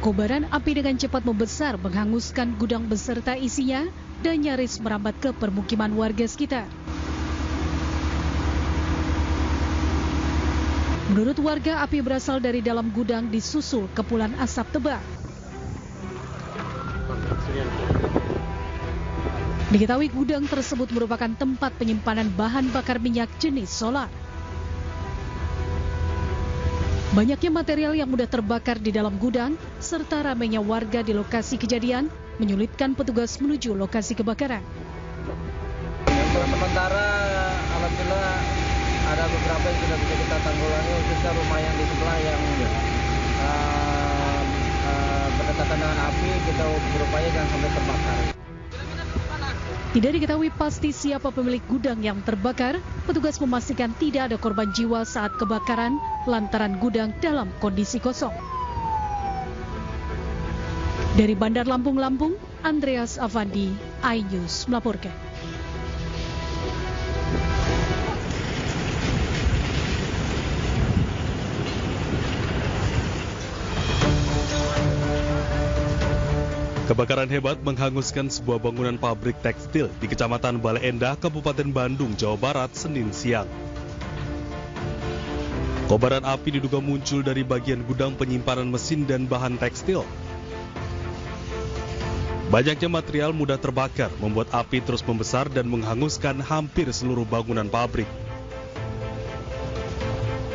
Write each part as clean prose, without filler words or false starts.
Kobaran api dengan cepat membesar menghanguskan gudang beserta isinya dan nyaris merambat ke permukiman warga sekitar. Menurut warga, api berasal dari dalam gudang disusul kepulan asap tebal. Diketahui gudang tersebut merupakan tempat penyimpanan bahan bakar minyak jenis solar. Banyaknya material yang mudah terbakar di dalam gudang, serta ramainya warga di lokasi kejadian, menyulitkan petugas menuju lokasi kebakaran. Untuk sementara, alhamdulillah ada beberapa yang sudah bisa kita tanggulangi, khususnya rumah yang di sebelah yang berdekatan dengan api, kita berupaya jangan sampai terbakar. Tidak diketahui pasti siapa pemilik gudang yang terbakar. Petugas memastikan tidak ada korban jiwa saat kebakaran lantaran gudang dalam kondisi kosong. Dari Bandar Lampung, Andreas Avandi, iNews melaporkan. Kebakaran hebat menghanguskan sebuah bangunan pabrik tekstil di Kecamatan Bale Endah, Kabupaten Bandung, Jawa Barat, Senin siang. Kobaran api diduga muncul dari bagian gudang penyimpanan mesin dan bahan tekstil. Banyaknya material mudah terbakar membuat api terus membesar dan menghanguskan hampir seluruh bangunan pabrik.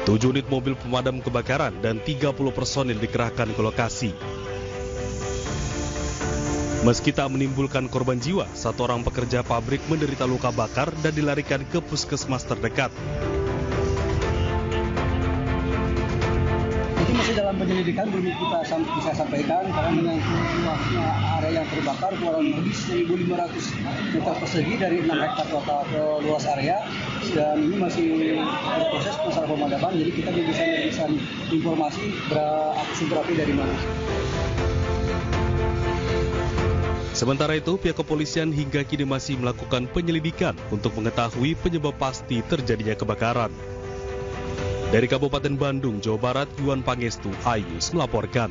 7 unit mobil pemadam kebakaran dan 30 personil dikerahkan ke lokasi. Meski tak menimbulkan korban jiwa, 1 orang pekerja pabrik menderita luka bakar dan dilarikan ke puskesmas terdekat. Itu masih dalam penyelidikan, belum kita bisa sampaikan karena menyangkut luasnya area yang terbakar kurang lebih 1.500 meter persegi dari 6 hektar total luas area, dan ini masih berproses masalah pemadaman, jadi kita belum bisa memberikan informasi sumber api dari mana. Sementara itu, pihak kepolisian hingga kini masih melakukan penyelidikan untuk mengetahui penyebab pasti terjadinya kebakaran. Dari Kabupaten Bandung, Jawa Barat, Yuan Pangestu, iNews melaporkan.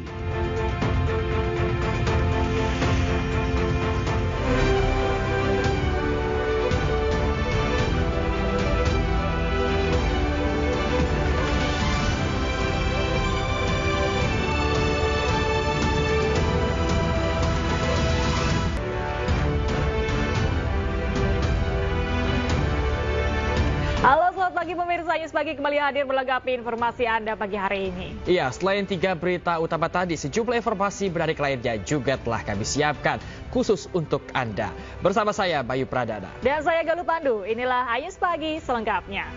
Halo, selamat pagi pemirsa, News Pagi kembali hadir melengkapi informasi Anda pagi hari ini. Iya, selain 3 berita utama tadi, sejumlah informasi menarik lainnya juga telah kami siapkan khusus untuk Anda. Bersama saya, Bayu Pradana. Dan saya Galuh Pandu, inilah News Pagi selengkapnya.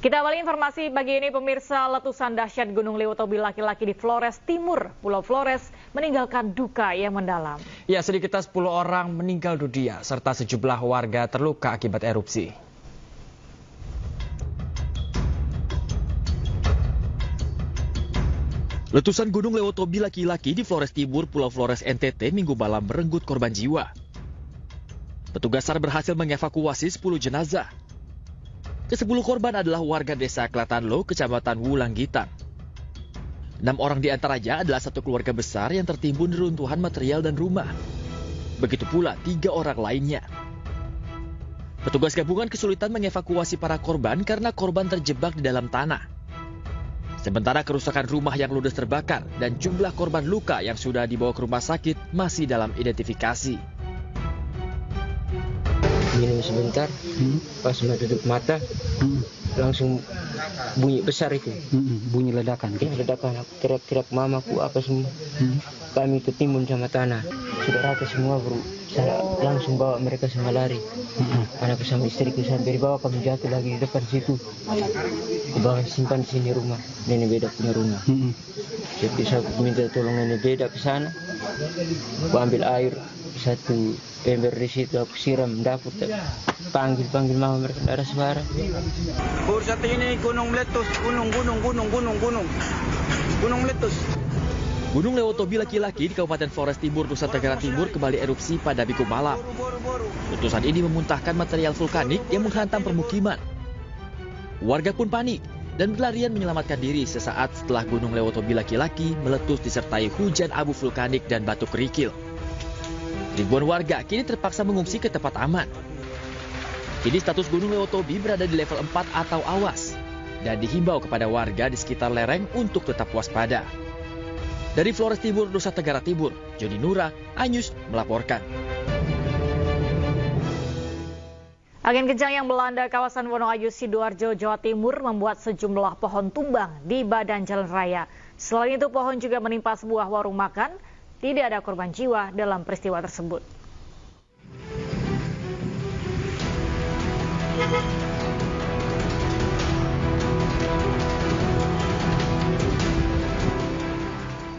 Kita awali informasi pagi ini pemirsa, letusan dahsyat Gunung Lewotobi laki-laki di Flores Timur, Pulau Flores, meninggalkan duka yang mendalam. Ya, sedikitnya 10 orang meninggal dunia, serta sejumlah warga terluka akibat erupsi. Letusan Gunung Lewotobi laki-laki di Flores Timur, Pulau Flores, NTT, Minggu malam merenggut korban jiwa. Petugas SAR berhasil mengevakuasi 10 jenazah. Ke-10 korban adalah warga desa Klatanlo, Kecamatan Wulanggitan. 6 orang diantaranya adalah satu keluarga besar yang tertimbun reruntuhan material dan rumah. Begitu pula 3 orang lainnya. Petugas gabungan kesulitan mengevakuasi para korban karena korban terjebak di dalam tanah. Sementara kerusakan rumah yang ludes terbakar dan jumlah korban luka yang sudah dibawa ke rumah sakit masih dalam identifikasi. Minum sebentar, pas mau tutup mata, langsung bunyi besar itu. Bunyi ledakan. Ya, ledakan. Aku teriak-teriak mamaku apa semua. Kami ketimbun sama tanah. Sudah rata semua, bro. Saya langsung bawa mereka semua lari. Anakku sama istriku sampai dibawa, kami jatuh lagi di depan situ. Dibawa simpan di sini rumah. Nenek beda punya rumah. Jadi saya minta tolong nenek beda ke sana. Aku ambil air 1 ember di situ, aku siram dapur, panggil mama, mereka tidak ada suara. Bur, satu ini gunung meletus, gunung meletus. Gunung Lewotobi laki-laki di Kabupaten Flores Timur, Nusa Tenggara Timur kembali erupsi pada Minggu malam. Letusan ini memuntahkan material vulkanik yang menghantam permukiman. Warga pun panik dan berlarian menyelamatkan diri sesaat setelah Gunung Lewotobi laki-laki meletus disertai hujan abu vulkanik dan batu kerikil. Ribuan warga kini terpaksa mengungsi ke tempat aman. Kini status Gunung Lewotobi berada di level 4 atau awas dan dihimbau kepada warga di sekitar lereng untuk tetap waspada. Dari Flores Timur, Nusa Tenggara Timur, Joni Nura, iNews melaporkan. Angin kencang yang melanda kawasan Wonoayu, Sidoarjo, Jawa Timur membuat sejumlah pohon tumbang di badan jalan raya. Selain itu, pohon juga menimpa sebuah warung makan. Tidak ada korban jiwa dalam peristiwa tersebut.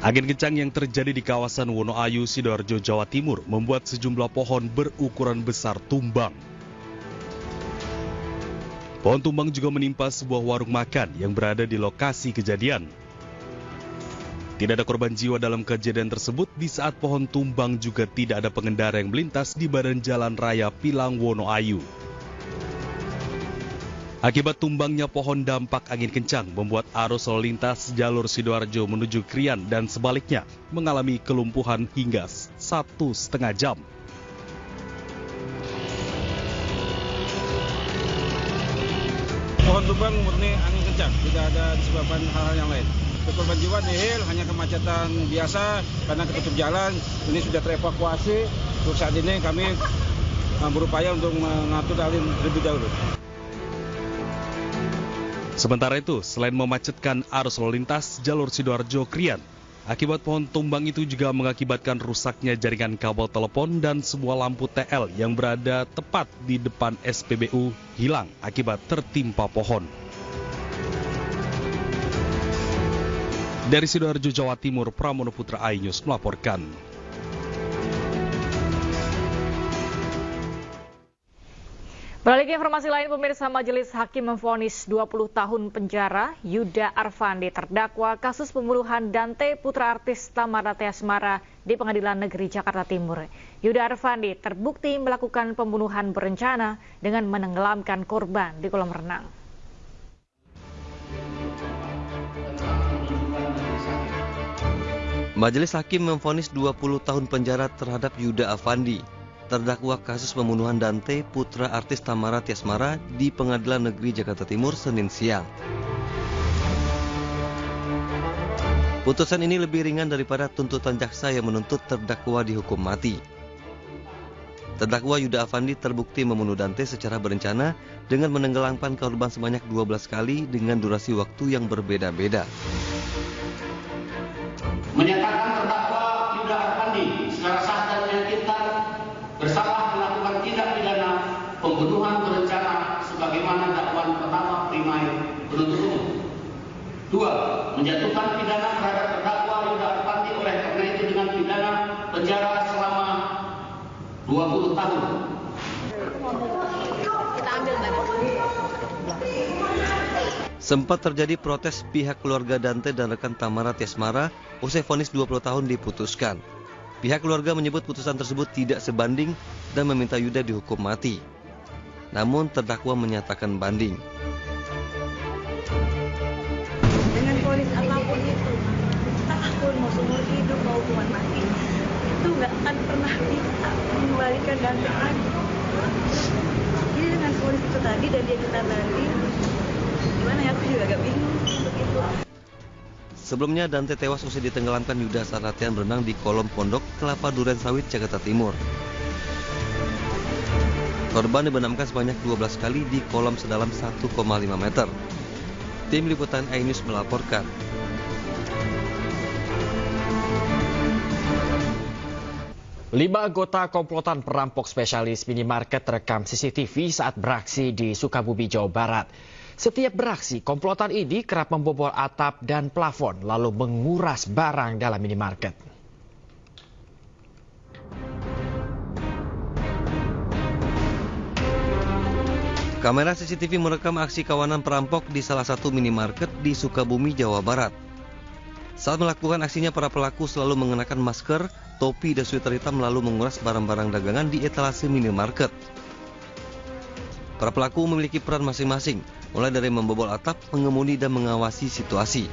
Angin kencang yang terjadi di kawasan Wonoayu, Sidoarjo, Jawa Timur membuat sejumlah pohon berukuran besar tumbang. Pohon tumbang juga menimpa sebuah warung makan yang berada di lokasi kejadian. Tidak ada korban jiwa dalam kejadian tersebut. Di saat pohon tumbang juga tidak ada pengendara yang melintas di badan jalan raya Pilang Wonoayu. Akibat tumbangnya pohon dampak angin kencang membuat arus lalu lintas jalur Sidoarjo menuju Krian dan sebaliknya mengalami kelumpuhan hingga 1,5 jam. Pohon tumbang murni angin kencang, tidak ada disebabkan hal-hal yang lain. Korban jiwa nihil, hanya kemacetan biasa karena ketutup jalan. Ini sudah terevakuasi. Untuk saat ini kami berupaya untuk mengatur alih lebih dahulu. Sementara itu, selain memacetkan arus lalu lintas jalur Sidoarjo Krian, akibat pohon tumbang itu juga mengakibatkan rusaknya jaringan kabel telepon dan sebuah lampu TL yang berada tepat di depan SPBU hilang akibat tertimpa pohon. Dari Sidoarjo, Jawa Timur, Pramono Putra, iNews melaporkan. Beralih ke informasi lain, pemirsa, Majelis Hakim memvonis 20 tahun penjara Yuda Arfandi terdakwa kasus pembunuhan Dante, putra artis Tamara Tiasmara di Pengadilan Negeri Jakarta Timur. Yuda Arfandi terbukti melakukan pembunuhan berencana dengan menenggelamkan korban di kolam renang. Majelis Hakim memvonis 20 tahun penjara terhadap Yuda Arfandi, terdakwa kasus pembunuhan Dante, putra artis Tamara Tiasmara di Pengadilan Negeri Jakarta Timur Senin siang. Putusan ini lebih ringan daripada tuntutan jaksa yang menuntut terdakwa dihukum mati. Terdakwa Yuda Arfandi terbukti membunuh Dante secara berencana dengan menenggelamkan korban sebanyak 12 kali dengan durasi waktu yang berbeda-beda. Menyatakan terdakwa Yuda Arfandi secara sah dan meyakinkan bersalah melakukan tindak pidana pembunuhan berencana sebagaimana dakwaan pertama primer penuntut umum. 2. Menjatuhkan pidana terhadap terdakwa Yuda Arfandi oleh karena itu dengan pidana penjara selama 20 tahun. Sempat terjadi protes pihak keluarga Dante dan rekan Tamara Tiasmara usai vonis 20 tahun diputuskan. Pihak keluarga menyebut putusan tersebut tidak sebanding dan meminta Yuda dihukum mati. Namun terdakwa menyatakan banding. Dengan vonis apapun itu, apapun mau seumur hidup mau hukuman mati, itu nggak akan pernah bisa mengembalikan Dante lagi. Jadi dengan vonis itu tadi dan dia minta banding, gimana ya, aku juga agak bingung untuk itu. Sebelumnya Dante tewas usai ditenggelamkan Yuda saat latihan berenang di kolom pondok Kelapa Duren Sawit, Jakarta Timur. Korban dibenamkan sebanyak 12 kali di kolam sedalam 1,5 meter. Tim Liputan iNews melaporkan. Lima anggota komplotan perampok spesialis minimarket terekam CCTV saat beraksi di Sukabumi, Jawa Barat. Setiap beraksi, komplotan ini kerap membobol atap dan plafon lalu menguras barang dalam minimarket. Kamera CCTV merekam aksi kawanan perampok di salah satu minimarket di Sukabumi, Jawa Barat. Saat melakukan aksinya, para pelaku selalu mengenakan masker, topi, dan sweater hitam lalu menguras barang-barang dagangan di etalase minimarket. Para pelaku memiliki peran masing-masing. mulai dari membobol atap, mengemudi, dan mengawasi situasi.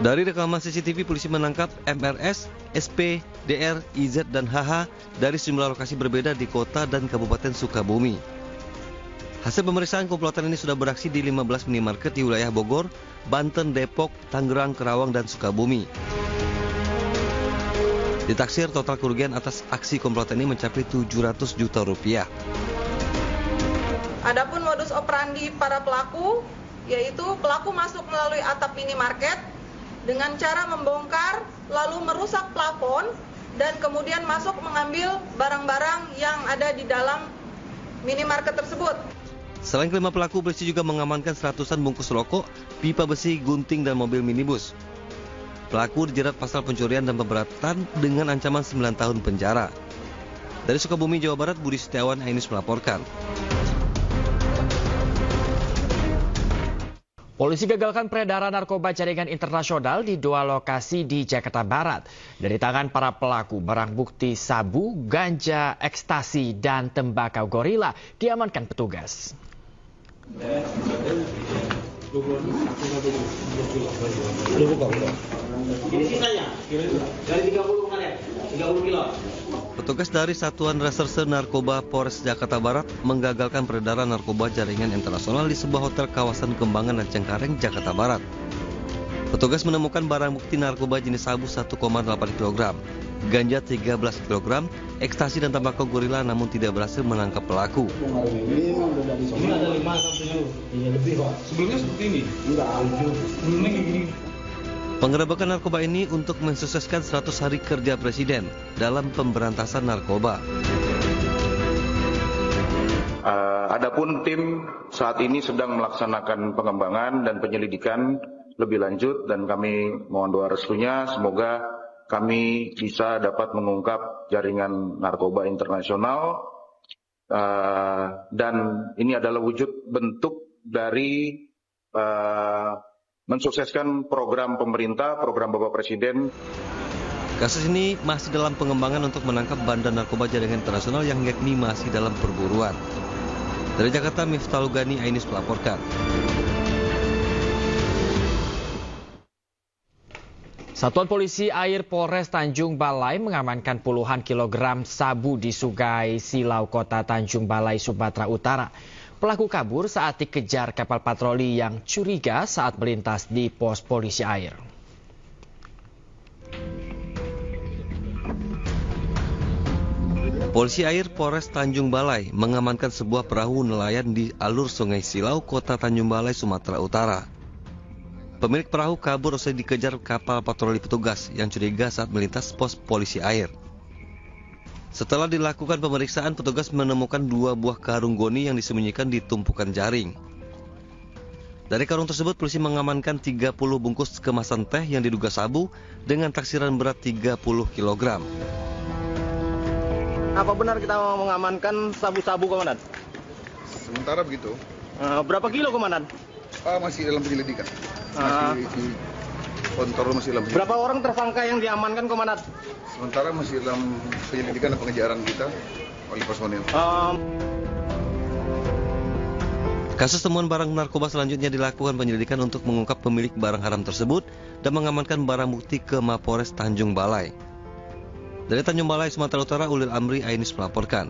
Dari rekaman CCTV, polisi menangkap MRS, SP, DR, IZ, dan HH dari sejumlah lokasi berbeda di kota dan Kabupaten Sukabumi. Hasil pemeriksaan, komplotan ini sudah beraksi di 15 minimarket di wilayah Bogor, Banten, Depok, Tangerang, Kerawang, dan Sukabumi. Ditaksir total kerugian atas aksi komplotan ini mencapai 700 juta rupiah. Adapun modus operandi para pelaku, yaitu pelaku masuk melalui atap minimarket dengan cara membongkar lalu merusak plafon dan kemudian masuk mengambil barang-barang yang ada di dalam minimarket tersebut. Selain kelima pelaku, polisi juga mengamankan 100-an bungkus rokok, pipa besi, gunting, dan mobil minibus. Pelaku dijerat pasal pencurian dan pemberatan dengan ancaman 9 tahun penjara. Dari Sukabumi, Jawa Barat, Budi Setiawan, Ainus melaporkan. Polisi gagalkan peredaran narkoba jaringan internasional di 2 lokasi di Jakarta Barat. Dari tangan para pelaku, barang bukti sabu, ganja, ekstasi, dan tembakau gorila diamankan petugas. Petugas dari Satuan Reserse Narkoba Polres Jakarta Barat menggagalkan peredaran narkoba jaringan internasional di sebuah hotel kawasan Kembangan dan Cengkareng, Jakarta Barat. Petugas menemukan barang bukti narkoba jenis sabu 1,8 kg, ganja 13 kg, ekstasi dan tembakau gorila, namun tidak berhasil menangkap pelaku. Ini ada 5-6 lebih Pak. Sebelumnya seperti ini? Enggak, sebelumnya kayak gini. Penggerebekan narkoba ini untuk mensukseskan 100 hari kerja Presiden dalam pemberantasan narkoba. Adapun tim saat ini sedang melaksanakan pengembangan dan penyelidikan lebih lanjut dan kami mohon doa restunya semoga kami bisa dapat mengungkap jaringan narkoba internasional dan ini adalah wujud bentuk dari mensukseskan program pemerintah, program Bapak Presiden. Kasus ini masih dalam pengembangan untuk menangkap bandar narkoba jaringan internasional yang yakni masih dalam perburuan. Dari Jakarta, Miftahul Gani, Ainus melaporkan. Satuan Polisi Air Polres Tanjung Balai mengamankan puluhan kilogram sabu di Sungai Silau, Kota Tanjung Balai, Sumatera Utara. Pelaku kabur saat dikejar kapal patroli yang curiga saat melintas di pos polisi air. Polisi Air Polres Tanjung Balai mengamankan sebuah perahu nelayan di alur Sungai Silau, Kota Tanjung Balai, Sumatera Utara. Pemilik perahu kabur usai dikejar kapal patroli petugas yang curiga saat melintas pos polisi air. Setelah dilakukan pemeriksaan, petugas menemukan 2 buah karung goni yang disembunyikan di tumpukan jaring. Dari karung tersebut, polisi mengamankan 30 bungkus kemasan teh yang diduga sabu dengan taksiran berat 30 kg. Apa benar kita mengamankan sabu-sabu, Komandan? Sementara begitu. Berapa kilo, Komandan? Masih dalam penyelidikan. Masih kontrol, masih dalam penyelidikan. Berapa orang tersangka yang diamankan, Komandan? Sementara masih dalam penyelidikan dan pengejaran kita oleh personil. Kasus temuan barang narkoba selanjutnya dilakukan penyelidikan untuk mengungkap pemilik barang haram tersebut dan mengamankan barang bukti ke Mapores Tanjung Balai. Dari Tanjung Balai, Sumatera Utara, Ulil Amri, Ainus melaporkan.